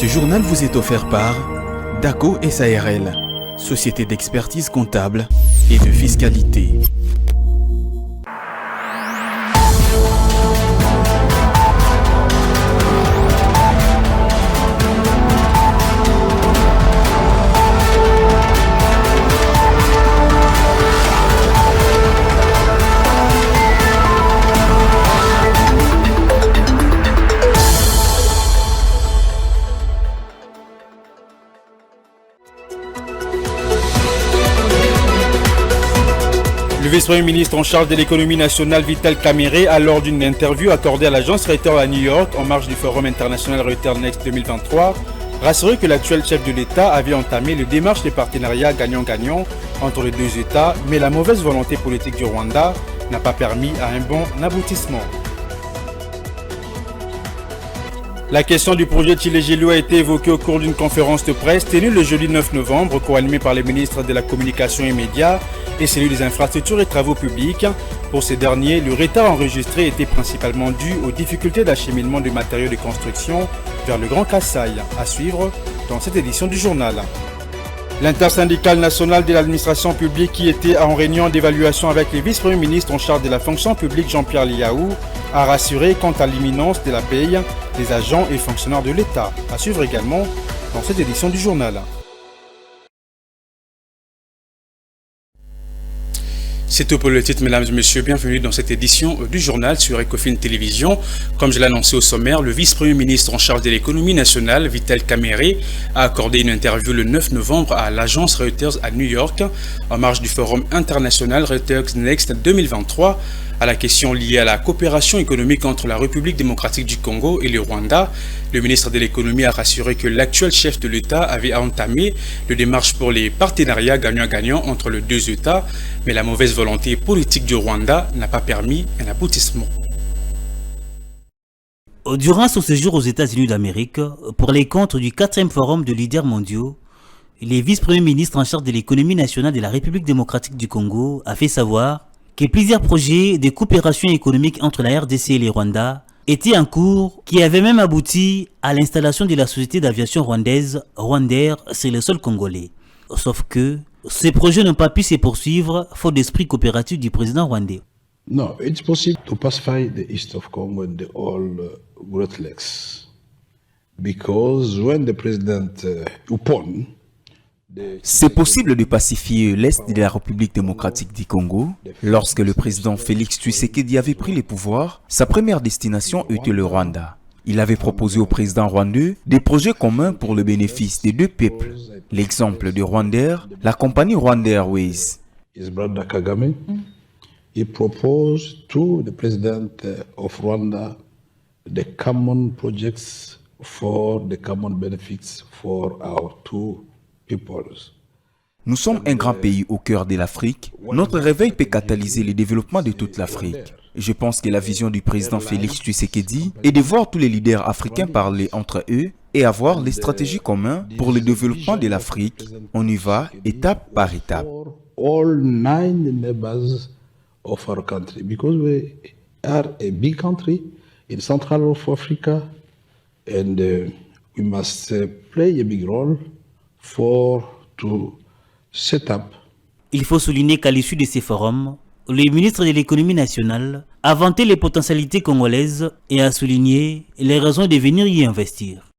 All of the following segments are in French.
Ce journal vous est offert par DACO SARL, société d'expertise comptable et de fiscalité. Le vice-premier ministre en charge de l'économie nationale, Vital Kamerhe, a lors d'une interview accordée à l'agence Reuters à New York en marge du forum international Reuters Next 2023, rassuré que l'actuel chef de l'État avait entamé les démarches de partenariat gagnant-gagnant entre les deux États, mais la mauvaise volonté politique du Rwanda n'a pas permis à un bon aboutissement. La question du projet Tshilé-Gelou a été évoquée au cours d'une conférence de presse tenue le jeudi 9 novembre, co-animée par les ministres de la Communication et Médias et celui des Infrastructures et Travaux Publics. Pour ces derniers, le retard enregistré était principalement dû aux difficultés d'acheminement de matériaux de construction vers le Grand Kasaï. À suivre dans cette édition du journal. L'intersyndicale nationale de l'administration publique, qui était en réunion d'évaluation avec les vice-premiers ministres en charge de la fonction publique Jean-Pierre Liaou, a rassuré quant à l'imminence de la paye des agents et fonctionnaires de l'État. À suivre également dans cette édition du journal. C'est tout pour le titre, mesdames et messieurs. Bienvenue dans cette édition du journal sur Ecofin Télévision. Comme je l'ai annoncé au sommaire, le vice-premier ministre en charge de l'économie nationale, Vital Kamerhe, a accordé une interview le 9 novembre à l'agence Reuters à New York, en marge du forum international Reuters Next 2023. À la question liée à la coopération économique entre la République démocratique du Congo et le Rwanda, le ministre de l'économie a rassuré que l'actuel chef de l'État avait entamé les démarches pour les partenariats gagnant-gagnant entre les deux États, mais la mauvaise volonté politique du Rwanda n'a pas permis un aboutissement. Durant son séjour aux États-Unis d'Amérique, pour les comptes du 4e forum de leaders mondiaux, les vice-premiers ministres en charge de l'économie nationale de la République démocratique du Congo a fait savoir que plusieurs projets de coopération économique entre la RDC et le Rwanda étaient en cours, qui avaient même abouti à l'installation de la société d'aviation rwandaise Rwandair sur le sol congolais. Sauf que ces projets n'ont pas pu se poursuivre faute d'esprit coopératif du président rwandais. No, it's possible to pacify the east of Congo and the all Great Lakes, because when the president Upon C'est possible de pacifier l'Est de la République démocratique du Congo. Lorsque le président Félix Tshisekedi avait pris le pouvoir, sa première destination était le Rwanda. Il avait proposé au président rwandais des projets communs pour le bénéfice des deux peuples. L'exemple de Rwandair, la compagnie Rwanda Airways. His brother Kagame, he proposed to the president of Rwanda the common projects for the common benefits for our two peoples. Nous sommes un grand pays au cœur de l'Afrique. Notre réveil peut catalyser le développement de toute l'Afrique. Je pense que la vision du président Félix Tshisekedi est de voir tous les leaders africains parler entre eux et avoir des stratégies communes pour le développement de l'Afrique. On y va étape par étape. All 9 neighbors of our country, because we are a big country in Central of Africa, and we must play a big role to set up. Il faut souligner qu'à l'issue de ces forums, le ministre de l'économie nationale a vanté les potentialités congolaises et a souligné les raisons de venir y investir.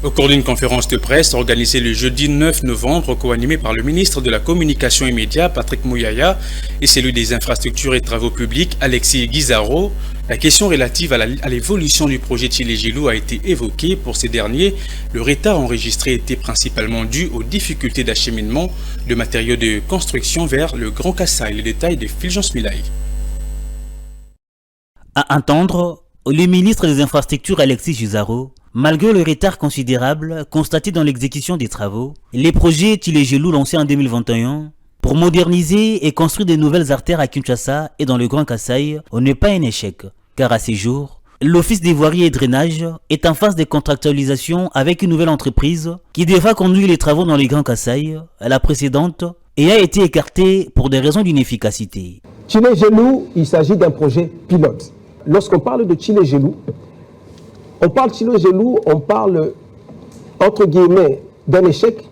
Au cours d'une conférence de presse organisée le jeudi 9 novembre, co-animée par le ministre de la Communication et Médias, Patrick Mouyaya, et celui des Infrastructures et Travaux Publics, Alexis Guizarro, la question relative à l'évolution du projet Tshilé-Gelou a été évoquée. Pour ces derniers, le retard enregistré était principalement dû aux difficultés d'acheminement de matériaux de construction vers le Grand Kasaï. Les détails de Fulgence Milay. À entendre, le ministre des Infrastructures Alexis Guizarro, malgré le retard considérable constaté dans l'exécution des travaux, les projets Tshilé-Gelou lancés en 2021 pour moderniser et construire de nouvelles artères à Kinshasa et dans le Grand Kasaï n'est pas un échec, car à ces jours, l'Office des voiries et drainage est en phase de contractualisation avec une nouvelle entreprise qui devra conduire les travaux dans le Grand Kasaï, la précédente, et a été écartée pour des raisons d'inefficacité. Tshilé-Gelou, il s'agit d'un projet pilote. Lorsqu'on parle de Tshilé-Gelou, On parle Thilo Gelou, on parle, entre guillemets, d'un échec,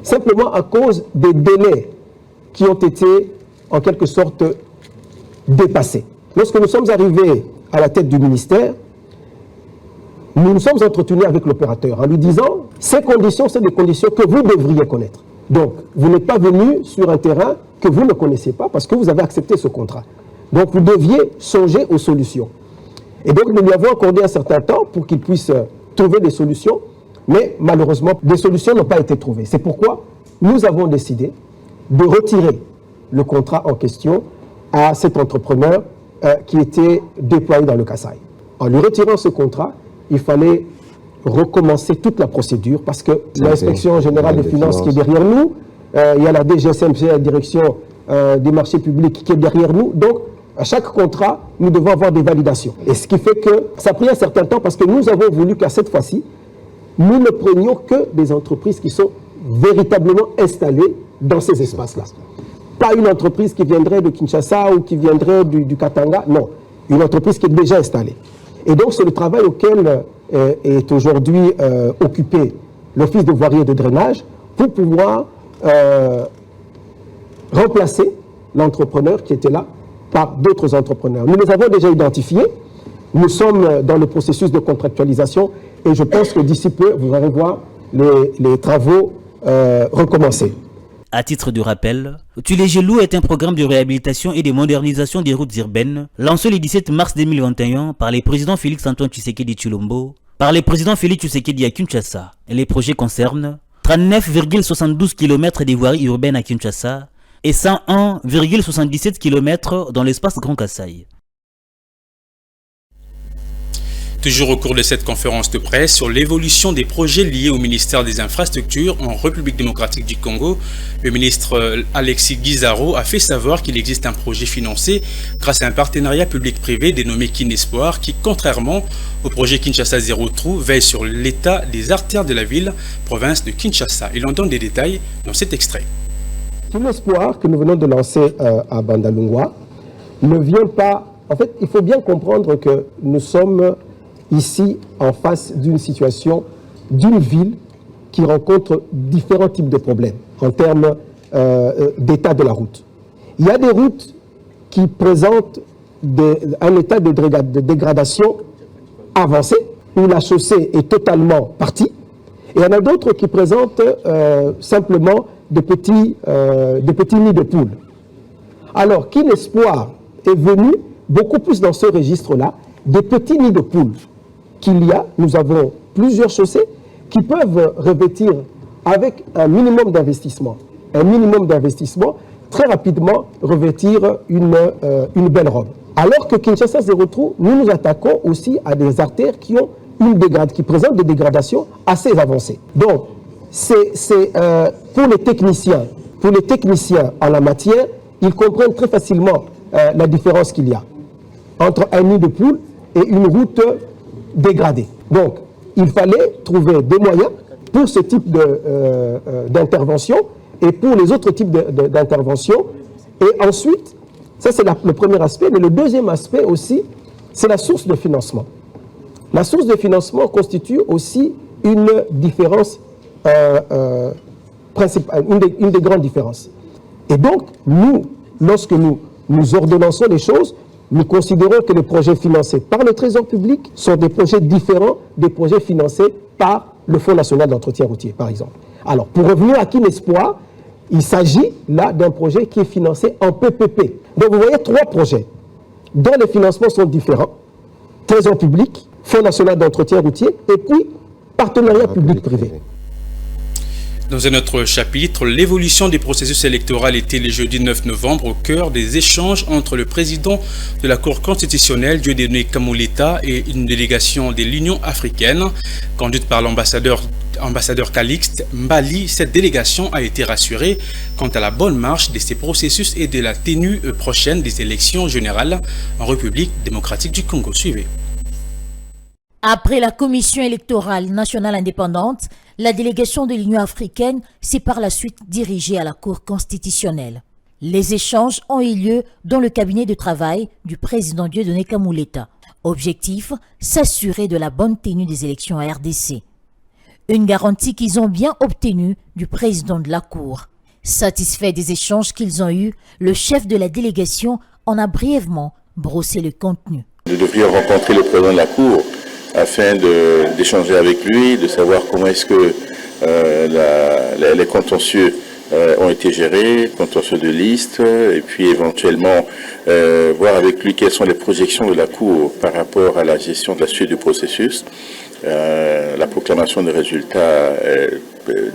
simplement à cause des délais qui ont été, en quelque sorte, dépassés. Lorsque nous sommes arrivés à la tête du ministère, nous nous sommes entretenus avec l'opérateur en lui disant « Ces conditions, c'est des conditions que vous devriez connaître. Donc, vous n'êtes pas venu sur un terrain que vous ne connaissez pas parce que vous avez accepté ce contrat. Donc, vous deviez songer aux solutions. » Et donc, nous lui avons accordé un certain temps pour qu'il puisse trouver des solutions, mais malheureusement, des solutions n'ont pas été trouvées. C'est pourquoi nous avons décidé de retirer le contrat en question à cet entrepreneur qui était déployé dans le Kasaï. En lui retirant ce contrat, il fallait recommencer toute la procédure parce que l'inspection générale des finances qui est derrière nous, il y a la DGSMC, la direction des marchés publics qui est derrière nous. Donc, à chaque contrat, nous devons avoir des validations. Et ce qui fait que ça a pris un certain temps parce que nous avons voulu qu'à cette fois-ci, nous ne prenions que des entreprises qui sont véritablement installées dans ces espaces-là. Pas une entreprise qui viendrait de Kinshasa ou qui viendrait du Katanga, non. Une entreprise qui est déjà installée. Et donc, c'est le travail auquel est aujourd'hui occupé l'Office de voirie et de drainage pour pouvoir remplacer l'entrepreneur qui était là par d'autres entrepreneurs. Nous les avons déjà identifiés. Nous sommes dans le processus de contractualisation et je pense que d'ici peu, vous allez voir les travaux recommencer. À titre de rappel, Thilo Gelou est un programme de réhabilitation et de modernisation des routes urbaines lancé le 17 mars 2021 par les présidents Félix-Antoine Tshisekedi Tshilombo, par les présidents Félix Tshisekedi à Kinshasa. Les projets concernent 39,72 km des voiries urbaines à Kinshasa et 101,77 km dans l'espace Grand Kasaï. Toujours au cours de cette conférence de presse sur l'évolution des projets liés au ministère des Infrastructures en République démocratique du Congo, le ministre Alexis Guizarro a fait savoir qu'il existe un projet financé grâce à un partenariat public-privé dénommé Kinespoir qui, contrairement au projet Kinshasa Zéro Trou, veille sur l'état des artères de la ville, province de Kinshasa. Il en donne des détails dans cet extrait. Kinespoir que nous venons de lancer à Bandalungwa ne vient pas... En fait, il faut bien comprendre que nous sommes ici en face d'une situation d'une ville qui rencontre différents types de problèmes en termes d'état de la route. Il y a des routes qui présentent un état de dégradation avancé, où la chaussée est totalement partie, et il y en a d'autres qui présentent simplement des petits nids de poules. Alors, Kinespoir est venu beaucoup plus dans ce registre-là, des petits nids de poules qu'il y a. Nous avons plusieurs chaussées qui peuvent revêtir avec un minimum d'investissement, très rapidement revêtir une belle robe. Alors que Kinshasa Zéro Trou, nous nous attaquons aussi à des artères qui ont qui présentent des dégradations assez avancées. Donc, c'est pour les techniciens en la matière, ils comprennent très facilement la différence qu'il y a entre un nid de poule et une route dégradée. Donc, il fallait trouver des moyens pour ce type d'intervention et pour les autres types d'interventions. Et ensuite, ça c'est le premier aspect, mais le deuxième aspect aussi, c'est la source de financement. La source de financement constitue aussi une différence principale, une des grandes différences. Et donc, nous, lorsque nous ordonnançons les choses, nous considérons que les projets financés par le Trésor public sont des projets différents des projets financés par le Fonds national d'entretien routier, par exemple. Alors, pour revenir à Kinespoir, il s'agit là d'un projet qui est financé en PPP. Donc, vous voyez trois projets dont les financements sont différents. Trésor public, Fonds national d'entretien routier et puis partenariat public-privé. Dans un autre chapitre, l'évolution des processus électoraux était le jeudi 9 novembre au cœur des échanges entre le président de la Cour constitutionnelle, Dieudonné Kamoleta, et une délégation de l'Union africaine. Conduite par l'ambassadeur Calixte Mbali, cette délégation a été rassurée quant à la bonne marche de ces processus et de la tenue prochaine des élections générales en République démocratique du Congo. Suivez. Après la Commission électorale nationale indépendante, la délégation de l'Union africaine s'est par la suite dirigée à la Cour constitutionnelle. Les échanges ont eu lieu dans le cabinet de travail du président Dieudonné Kamoleta. Objectif, s'assurer de la bonne tenue des élections à RDC. Une garantie qu'ils ont bien obtenue du président de la Cour. Satisfait des échanges qu'ils ont eus, le chef de la délégation en a brièvement brossé le contenu. Nous devrions rencontrer le président de la Cour afin d'échanger avec lui, de savoir comment est-ce que les contentieux ont été gérés, contentieux de liste, et puis éventuellement voir avec lui quelles sont les projections de la Cour par rapport à la gestion de la suite du processus, la proclamation des résultats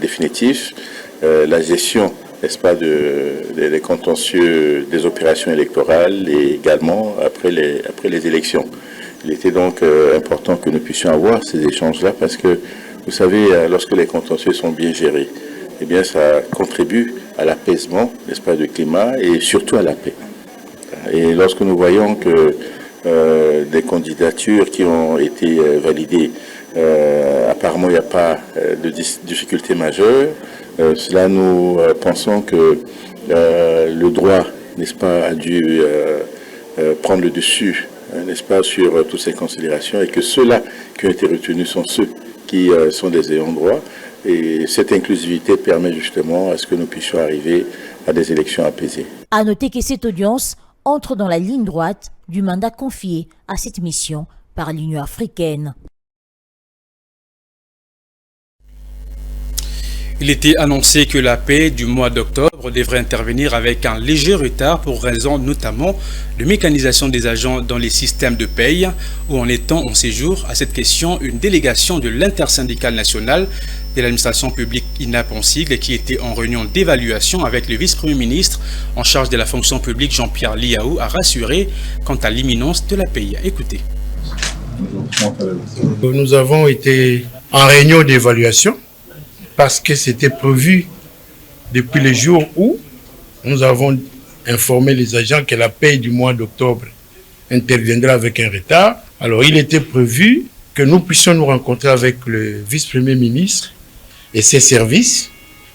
définitifs, la gestion, n'est-ce pas, des contentieux des opérations électorales et également après les élections. Il était donc important que nous puissions avoir ces échanges-là parce que, vous savez, lorsque les contentieux sont bien gérés, eh bien, ça contribue à l'apaisement, n'est-ce pas, du climat et surtout à la paix. Et lorsque nous voyons que des candidatures qui ont été validées, apparemment, il n'y a pas de difficultés majeures. Cela, nous pensons que le droit, n'est-ce pas, a dû prendre le dessus, n'est-ce pas, sur toutes ces considérations et que ceux-là qui ont été retenus sont ceux qui sont des ayants droit. Et cette inclusivité permet justement à ce que nous puissions arriver à des élections apaisées. À noter que cette audience entre dans la ligne droite du mandat confié à cette mission par l'Union africaine. Il était annoncé que la paix du mois d'octobre devrait intervenir avec un léger retard pour raison notamment de mécanisation des agents dans les systèmes de paye. Où en étant en séjour à cette question une délégation de l'intersyndicale nationale de l'administration publique INAP en sigle qui était en réunion d'évaluation avec le vice-premier ministre en charge de la fonction publique Jean-Pierre Liaou a rassuré quant à l'imminence de la paye. Écoutez. Nous avons été en réunion d'évaluation parce que c'était prévu depuis le jour où nous avons informé les agents que la paie du mois d'octobre interviendra avec un retard. Alors il était prévu que nous puissions nous rencontrer avec le vice-premier ministre et ses services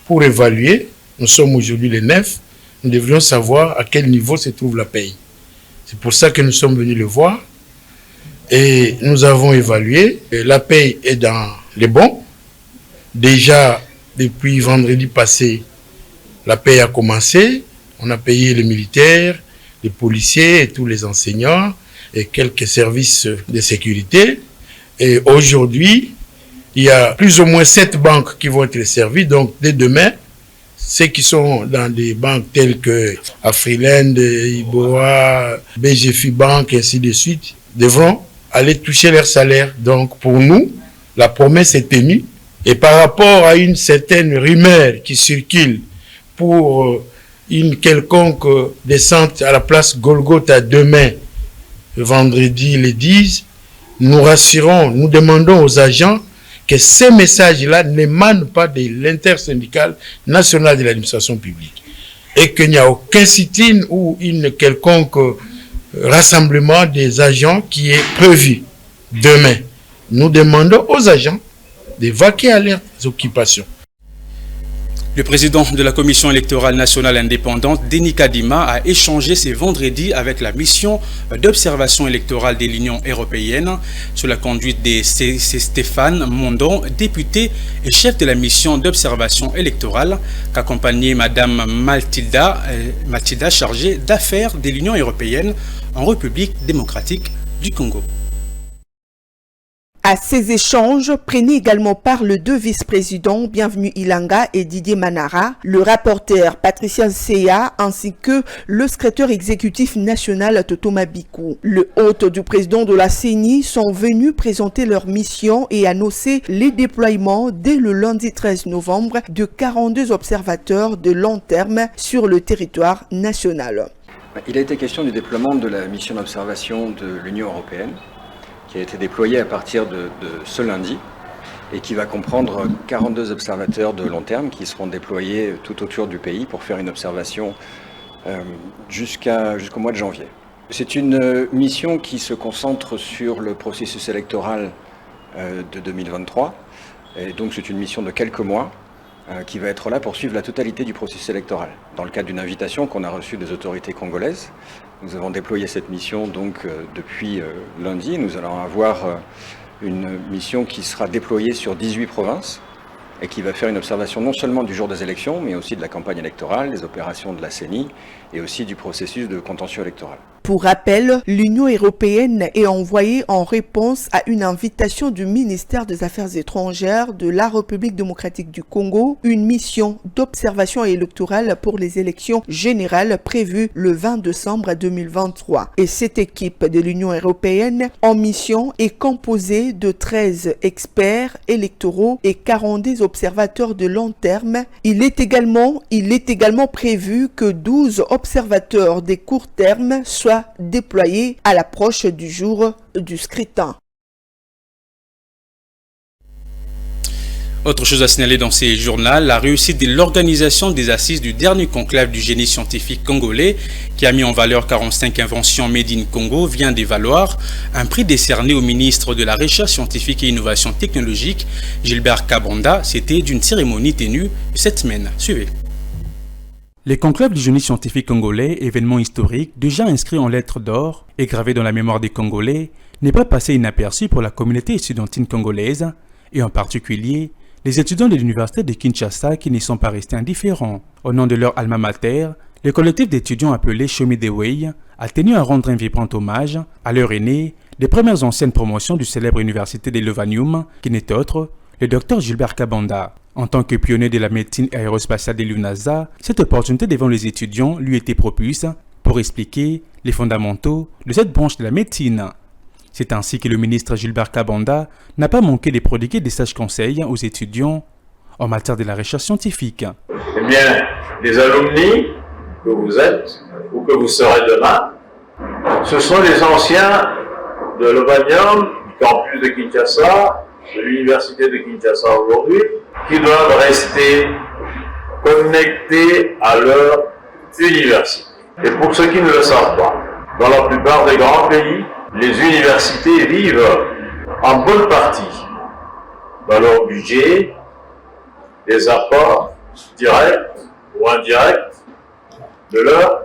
pour évaluer. Nous sommes aujourd'hui le 9, nous devrions savoir à quel niveau se trouve la paie. C'est pour ça que nous sommes venus le voir et nous avons évalué. La paie est dans les bons. Déjà, depuis vendredi passé, la paie a commencé. On a payé les militaires, les policiers et tous les enseignants et quelques services de sécurité. Et aujourd'hui, il y a plus ou moins 7 banques qui vont être servies. Donc, dès demain, ceux qui sont dans des banques telles que Afriland, Iboa, BGFI Bank, et ainsi de suite, devront aller toucher leur salaire. Donc, pour nous, la promesse est tenue. Et par rapport à une certaine rumeur qui circule pour une quelconque descente à la place Golgotha demain, vendredi le 10, nous rassurons, nous demandons aux agents que ces messages-là n'émanent pas de l'intersyndicale nationale de l'administration publique et qu'il n'y a aucun sit-in ou une quelconque rassemblement des agents qui est prévu demain. Nous demandons aux agents de vaquer à leurs occupations. Le président de la Commission électorale nationale indépendante, Denis Kadima, a échangé ce vendredi avec la mission d'observation électorale de l'Union européenne sous la conduite de Stéphane Mondon, député et chef de la mission d'observation électorale, qu'accompagnait Madame Mathilda, chargée d'affaires de l'Union européenne en République démocratique du Congo. À ces échanges prenaient également part les 2 vice-présidents Bienvenu Ilanga et Didier Manara, le rapporteur Patricia Nseya ainsi que le secrétaire exécutif national Toto Mabikou. Le hôte du président de la CENI sont venus présenter leur mission et annoncer les déploiements dès le lundi 13 novembre de 42 observateurs de long terme sur le territoire national. Il a été question du déploiement de la mission d'observation de l'Union européenne, qui a été déployé à partir de ce lundi et qui va comprendre 42 observateurs de long terme qui seront déployés tout autour du pays pour faire une observation jusqu'au mois de janvier. C'est une mission qui se concentre sur le processus électoral de 2023 et donc c'est une mission de quelques mois qui va être là pour suivre la totalité du processus électoral dans le cadre d'une invitation qu'on a reçue des autorités congolaises Nous avons déployé cette mission donc depuis lundi. Nous allons avoir une mission qui sera déployée sur 18 provinces et qui va faire une observation non seulement du jour des élections, mais aussi de la campagne électorale, des opérations de la CENI et aussi du processus de contentieux électoral. Pour rappel, l'Union européenne est envoyée en réponse à une invitation du ministère des Affaires étrangères de la République démocratique du Congo, une mission d'observation électorale pour les élections générales prévues le 20 décembre 2023. Et cette équipe de l'Union européenne en mission est composée de 13 experts électoraux et 42 observateurs de long terme. Il est également prévu que 12 observateurs des courts termes soient déployés à l'approche du jour du scrutin. Autre chose à signaler dans ces journaux, la réussite de l'organisation des assises du dernier conclave du génie scientifique congolais qui a mis en valeur 45 inventions made in Congo vient de valoir un prix décerné au ministre de la Recherche scientifique et Innovation technologique, Gilbert Kabonda. C'était d'une cérémonie tenue cette semaine. Suivez. Les conclaves du génie scientifique congolais, événement historique déjà inscrit en lettres d'or et gravé dans la mémoire des Congolais, n'est pas passé inaperçu pour la communauté estudiantine congolaise et en particulier les étudiants de l'université de Kinshasa qui n'y sont pas restés indifférents. Au nom de leur alma mater, le collectif d'étudiants appelé Show Me the Way a tenu à rendre un vibrant hommage à leur aîné des premières anciennes promotions du célèbre université de Lovanium, qui n'est autre le Dr Gilbert Kabonda. En tant que pionnier de la médecine aérospatiale de l'UNASA, cette opportunité devant les étudiants lui était propice pour expliquer les fondamentaux de cette branche de la médecine. C'est ainsi que le ministre Gilbert Kabonda n'a pas manqué de prodiguer des sages conseils aux étudiants en matière de la recherche scientifique. Eh bien, les alumni que vous êtes ou que vous serez demain, ce sont les anciens de l'Ovanium, du campus de Kinshasa, de l'université de Kinshasa aujourd'hui, qui doivent rester connectés à leur université. Et pour ceux qui ne le savent pas, dans la plupart des grands pays, les universités vivent en bonne partie dans leur budget des apports directs ou indirects de leurs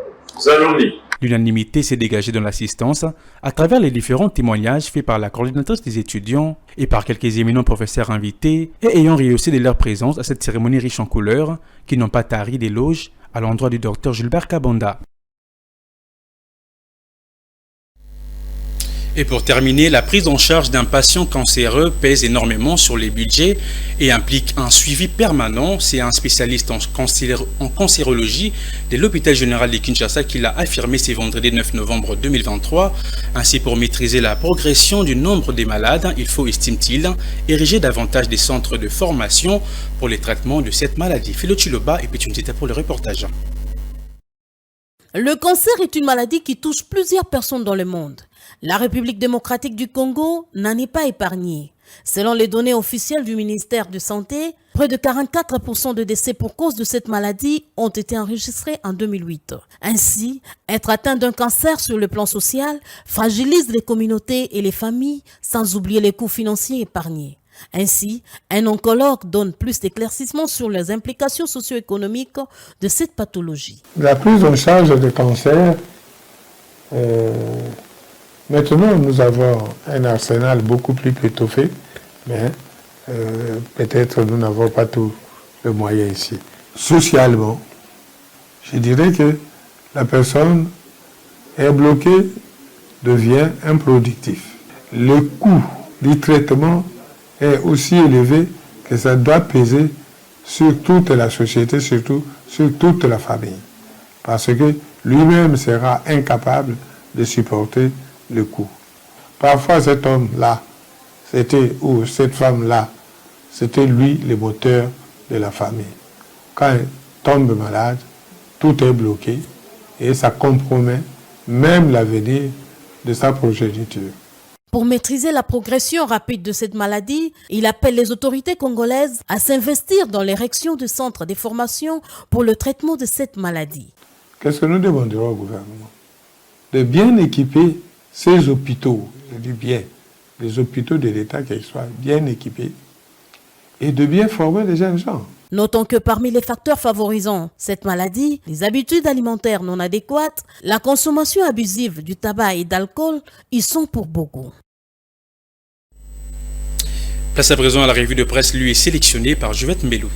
alumni. L'unanimité s'est dégagée dans l'assistance à travers les différents témoignages faits par la coordinatrice des étudiants et par quelques éminents professeurs invités et ayant rehaussé de leur présence à cette cérémonie riche en couleurs qui n'ont pas tari d'éloges à l'endroit du Dr Gilbert Kabonda. Et pour terminer, la prise en charge d'un patient cancéreux pèse énormément sur les budgets et implique un suivi permanent. C'est un spécialiste en cancérologie de l'hôpital général de Kinshasa qui l'a affirmé ce vendredi 9 novembre 2023. Ainsi, pour maîtriser la progression du nombre des malades, il faut, estime-t-il, ériger davantage des centres de formation pour les traitements de cette maladie. Philo Chiloba et Pichunzita pour le reportage. Le cancer est une maladie qui touche plusieurs personnes dans le monde. La République démocratique du Congo n'en est pas épargnée. Selon les données officielles du ministère de Santé, près de 44% de décès pour cause de cette maladie ont été enregistrés en 2008. Ainsi, être atteint d'un cancer sur le plan social fragilise les communautés et les familles, sans oublier les coûts financiers épargnés. Ainsi, un oncologue donne plus d'éclaircissements sur les implications socio-économiques de cette pathologie. La prise en charge des cancers, maintenant nous avons un arsenal beaucoup plus étoffé, mais peut-être nous n'avons pas tout le moyen ici. Socialement, je dirais que la personne est bloquée, devient improductif. Le coût du traitement est aussi élevé que ça doit peser sur toute la société, surtout sur toute la famille. Parce que lui-même sera incapable de supporter le coût. Parfois cet homme-là, ou cette femme-là, c'était lui le moteur de la famille. Quand il tombe malade, tout est bloqué et ça compromet même l'avenir de sa progéniture. Pour maîtriser la progression rapide de cette maladie, il appelle les autorités congolaises à s'investir dans l'érection de centres de formation pour le traitement de cette maladie. Qu'est-ce que nous demanderons au gouvernement? De bien équiper ces hôpitaux, je dis bien, les hôpitaux de l'État qu'ils soient bien équipés et de bien former les jeunes gens. Notons que parmi les facteurs favorisant cette maladie, les habitudes alimentaires non adéquates, la consommation abusive du tabac et d'alcool y sont pour beaucoup. Place à présent à la revue de presse, lui est sélectionnée par Juvette Melou.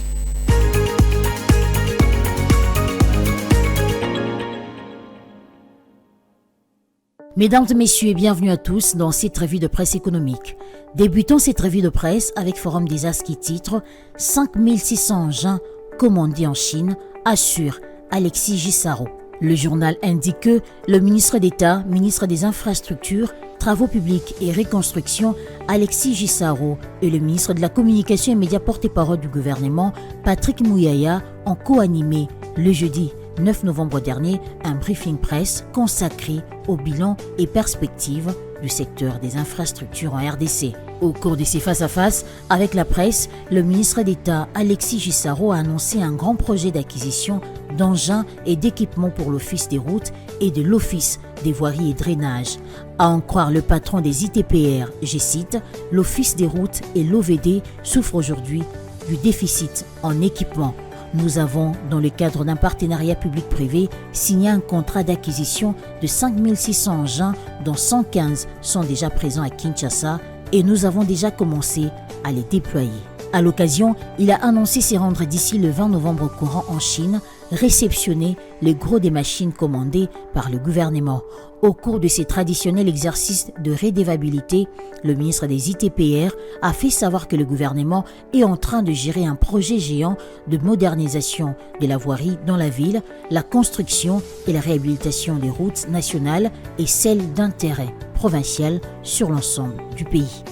Mesdames et messieurs, bienvenue à tous dans cette revue de presse économique. Débutons cette revue de presse avec Forum des As qui titre « 5600 engins commandés en Chine », assure Alexis Gisaro. Le journal indique que le ministre d'État, ministre des Infrastructures, Travaux publics et Reconstruction, Alexis Gisaro, et le ministre de la Communication et Médias porte-parole du gouvernement, Patrick Mouyaya, ont co-animé le jeudi 9 novembre dernier un briefing presse consacré au bilan et perspectives du secteur des infrastructures en RDC. Au cours de ces face-à-face avec la presse, le ministre d'État Alexis Gisaro a annoncé un grand projet d'acquisition d'engins et d'équipements pour l'Office des routes et de l'Office des voiries et drainages. À en croire le patron des ITPR, je cite, « l'Office des routes et l'OVD souffrent aujourd'hui du déficit en équipement. Nous avons, dans le cadre d'un partenariat public-privé, signé un contrat d'acquisition de 5600 engins, dont 115 sont déjà présents à Kinshasa, et nous avons déjà commencé à les déployer. » À l'occasion, il a annoncé s'y rendre d'ici le 20 novembre courant en Chine, réceptionner les gros des machines commandées par le gouvernement. Au cours de ces traditionnels exercices de redevabilité, le ministre des ITPR a fait savoir que le gouvernement est en train de gérer un projet géant de modernisation de la voirie dans la ville, la construction et la réhabilitation des routes nationales et celles d'intérêt provincial sur l'ensemble du pays.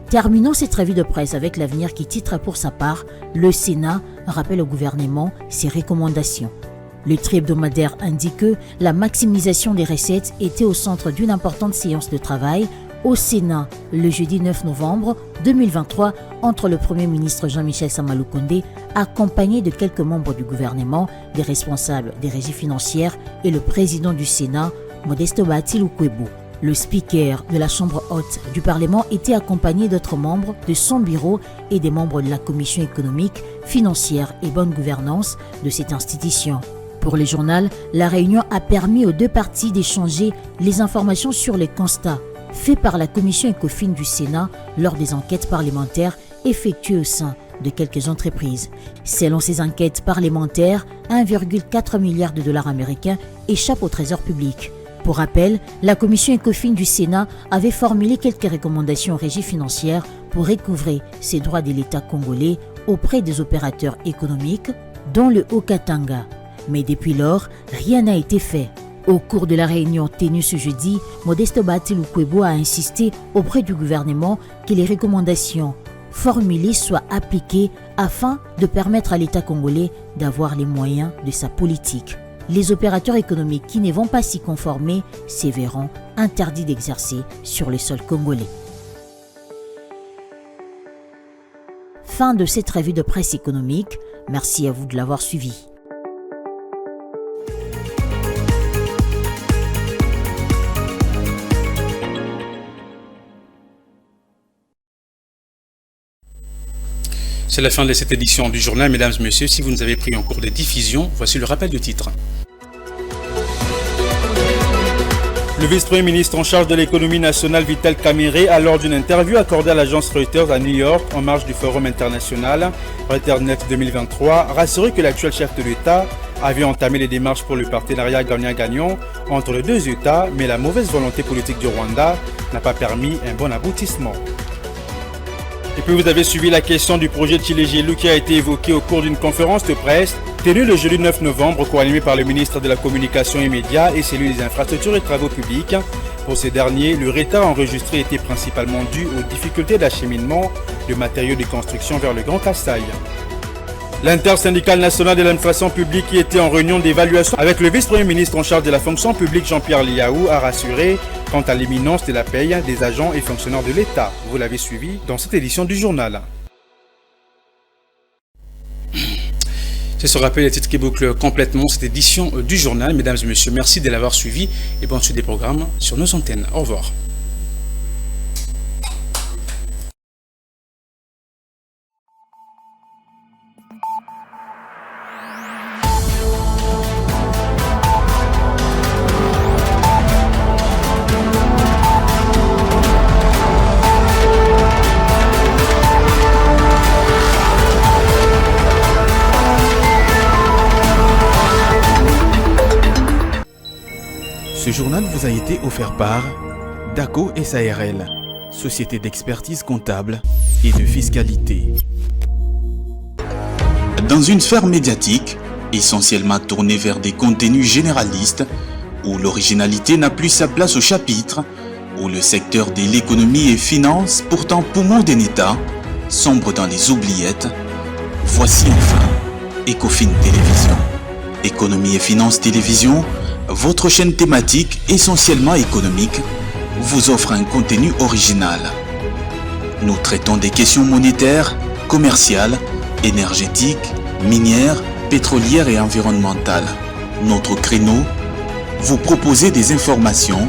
Terminons cette revue de presse avec l'Avenir qui titre pour sa part « Le Sénat rappelle au gouvernement ses recommandations ». Le tri-hebdomadaire indique que la maximisation des recettes était au centre d'une importante séance de travail au Sénat le jeudi 9 novembre 2023 entre le Premier ministre Jean-Michel Sama Lukonde, accompagné de quelques membres du gouvernement, des responsables des régies financières et le président du Sénat, Modeste Bahati Lukwebo. Le speaker de la Chambre haute du Parlement était accompagné d'autres membres de son bureau et des membres de la Commission économique, financière et bonne gouvernance de cette institution. Pour le journal, la réunion a permis aux deux parties d'échanger les informations sur les constats faits par la Commission Ecofin du Sénat lors des enquêtes parlementaires effectuées au sein de quelques entreprises. Selon ces enquêtes parlementaires, 1,4 milliard de dollars américains échappent au trésor public. Pour rappel, la commission Ecofin du Sénat avait formulé quelques recommandations aux régies financières pour recouvrer ces droits de l'État congolais auprès des opérateurs économiques, dont le Haut-Katanga. Mais depuis lors, rien n'a été fait. Au cours de la réunion tenue ce jeudi, Modeste Bahati Lukwebo a insisté auprès du gouvernement que les recommandations formulées soient appliquées afin de permettre à l'État congolais d'avoir les moyens de sa politique. Les opérateurs économiques qui ne vont pas s'y conformer se verront interdits d'exercer sur le sol congolais. Fin de cette revue de presse économique. Merci à vous de l'avoir suivi. C'est la fin de cette édition du journal. Mesdames et messieurs, si vous nous avez pris en cours de diffusion, voici le rappel du titre. Le vice-premier ministre en charge de l'économie nationale, Vital Kamerhe, a lors d'une interview accordée à l'agence Reuters à New York en marge du Forum international ReutersNet 2023, rassuré que l'actuel chef de l'État avait entamé les démarches pour le partenariat gagnant-gagnant entre les deux États, mais la mauvaise volonté politique du Rwanda n'a pas permis un bon aboutissement. Et puis vous avez suivi la question du projet Tshilé-Gelou qui a été évoqué au cours d'une conférence de presse tenue le jeudi 9 novembre, co-animée par le ministre de la Communication et Médias et celui des Infrastructures et Travaux publics. Pour ces derniers, le retard enregistré était principalement dû aux difficultés d'acheminement de matériaux de construction vers le Grand Kasaï. L'intersyndicale nationale de l'administration publique qui était en réunion d'évaluation avec le vice-premier ministre en charge de la fonction publique Jean-Pierre Liaou a rassuré quant à l'imminence de la paye des agents et fonctionnaires de l'État. Vous l'avez suivi dans cette édition du journal. C'est ce rappel des titres qui boucle complètement cette édition du journal. Mesdames et messieurs, merci de l'avoir suivi et bonne suite des programmes sur nos antennes. Au revoir. Ce journal vous a été offert par DACO SARL, société d'expertise comptable et de fiscalité. Dans une sphère médiatique, essentiellement tournée vers des contenus généralistes, où l'originalité n'a plus sa place au chapitre, où le secteur de l'économie et finance, pourtant poumon d'un État, sombre dans les oubliettes, voici enfin Ecofin Télévision. Économie et finance télévision, votre chaîne thématique essentiellement économique, vous offre un contenu original. Nous traitons des questions monétaires, commerciales, énergétiques, minières, pétrolières et environnementales. Notre créneau, vous proposer des informations,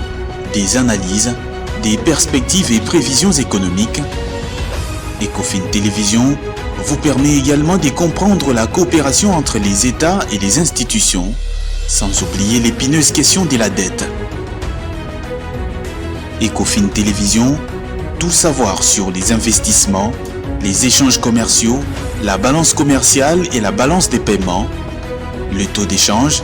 des analyses, des perspectives et prévisions économiques. Ecofin Télévision vous permet également de comprendre la coopération entre les États et les institutions, sans oublier l'épineuse question de la dette. Ecofin Télévision, tout savoir sur les investissements, les échanges commerciaux, la balance commerciale et la balance des paiements, le taux d'échange,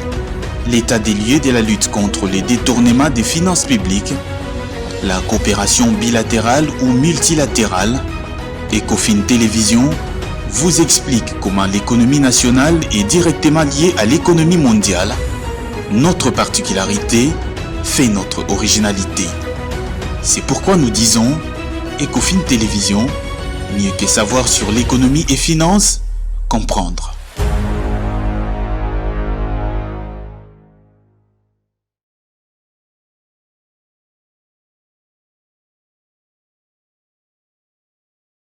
l'état des lieux de la lutte contre les détournements des finances publiques, la coopération bilatérale ou multilatérale. Ecofin Télévision vous explique comment l'économie nationale est directement liée à l'économie mondiale. Notre particularité fait notre originalité. C'est pourquoi nous disons Ecofin Télévision, mieux que savoir sur l'économie et finances, comprendre.